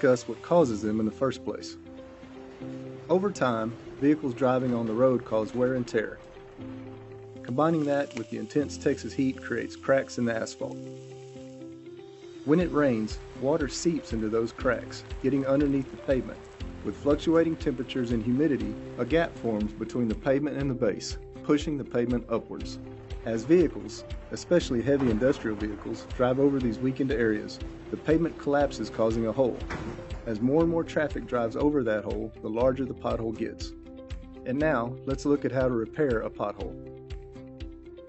discuss what causes them in the first place. Over time, vehicles driving on the road cause wear and tear. Combining that with the intense Texas heat creates cracks in the asphalt. When it rains, water seeps into those cracks, getting underneath the pavement. With fluctuating temperatures and humidity, a gap forms between the pavement and the base, pushing the pavement upwards. As vehicles, especially heavy industrial vehicles, drive over these weakened areas, the pavement collapses, causing a hole. As more and more traffic drives over that hole, the larger the pothole gets. And now, let's look at how to repair a pothole.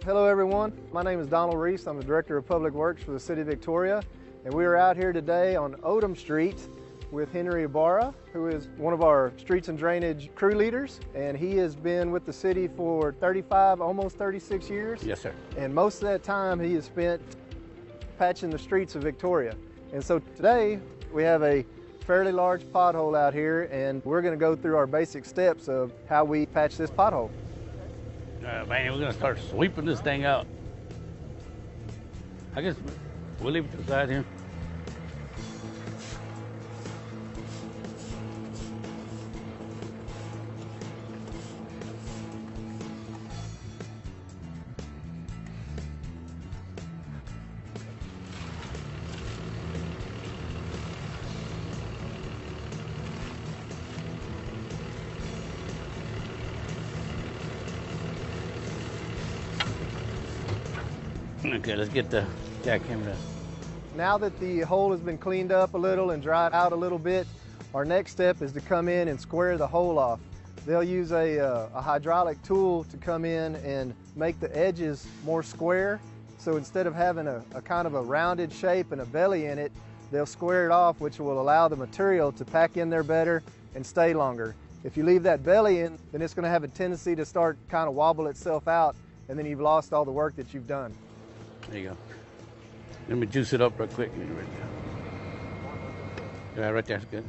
Hello everyone, my name is Donald Reese. I'm the Director of Public Works for the City of Victoria, and we are out here today on Odom Street with Henry Ibarra, who is one of our streets and drainage crew leaders, and he has been with the city for 35, almost 36 years. Yes, sir. And most of that time he has spent patching the streets of Victoria. And so today we have a fairly large pothole out here, and we're going to go through our basic steps of how we patch this pothole. Man, we're going to start sweeping this thing out. I guess we'll leave it to the side here. Okay, let's get the jackhammer done. Now that the hole has been cleaned up a little and dried out a little bit, our next step is to come in and square the hole off. They'll use a hydraulic tool to come in and make the edges more square. So instead of having a kind of a rounded shape and a belly in it, they'll square it off, which will allow the material to pack in there better and stay longer. If you leave that belly in, then it's going to have a tendency to start kind of wobble itself out, and then you've lost all the work that you've done. There you go. Let me juice it up real quick. Yeah, right there's good.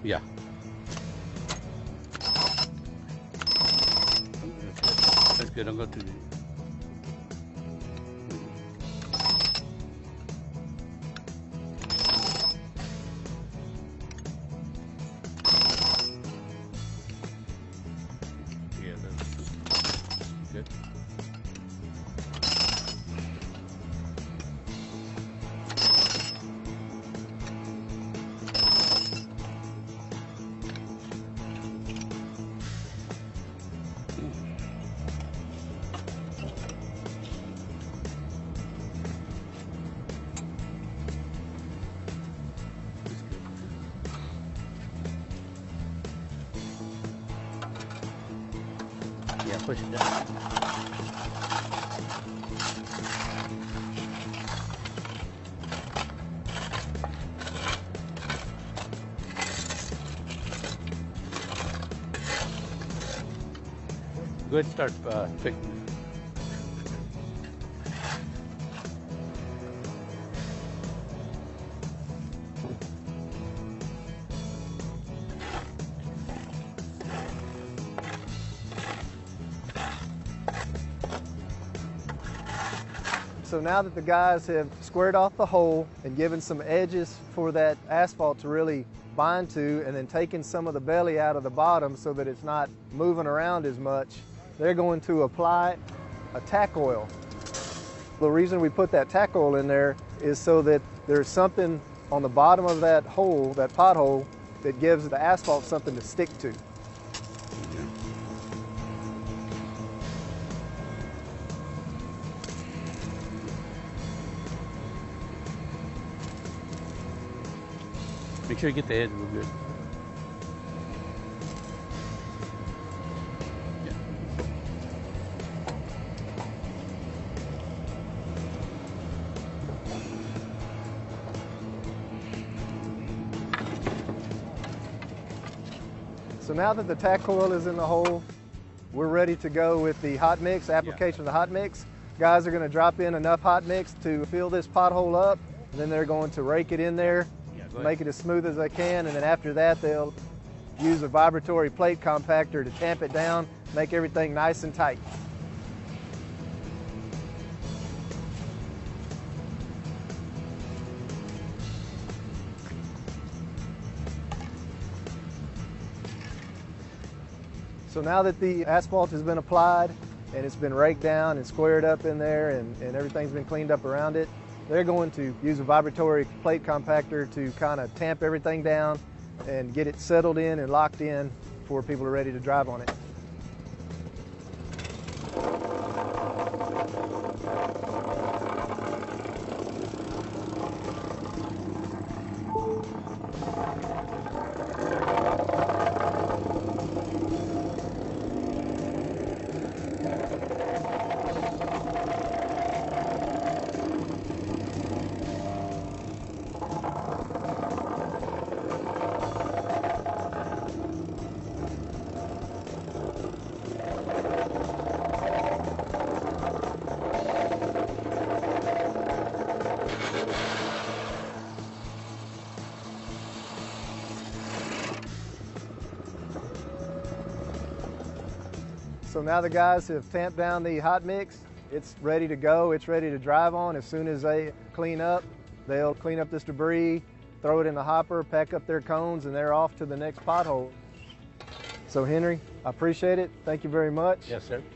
Yeah. That's good. I'm going to. Yeah, that's good. Yeah, push it down. Go ahead and start fixing it. So now that the guys have squared off the hole and given some edges for that asphalt to really bind to, and then taken some of the belly out of the bottom so that it's not moving around as much, they're going to apply a tack oil. The reason we put that tack oil in there is so that there's something on the bottom of that hole, that pothole, that gives the asphalt something to stick to. Make sure you get the edge real good. Yeah. So now that the tack oil is in the hole, we're ready to go with the hot mix, application of the hot mix. Guys are going to drop in enough hot mix to fill this pothole up, and then they're going to rake it in there, make it as smooth as they can, and then after that they'll use a vibratory plate compactor to tamp it down, make everything nice and tight. So now that the asphalt has been applied and it's been raked down and squared up in there and everything's been cleaned up around it, they're going to use a vibratory plate compactor to kind of tamp everything down and get it settled in and locked in before people are ready to drive on it. So now the guys have tamped down the hot mix. It's ready to go. It's ready to drive on. As soon as they clean up, they'll clean up this debris, throw it in the hopper, pack up their cones, and they're off to the next pothole. So Henry, I appreciate it. Thank you very much. Yes, sir.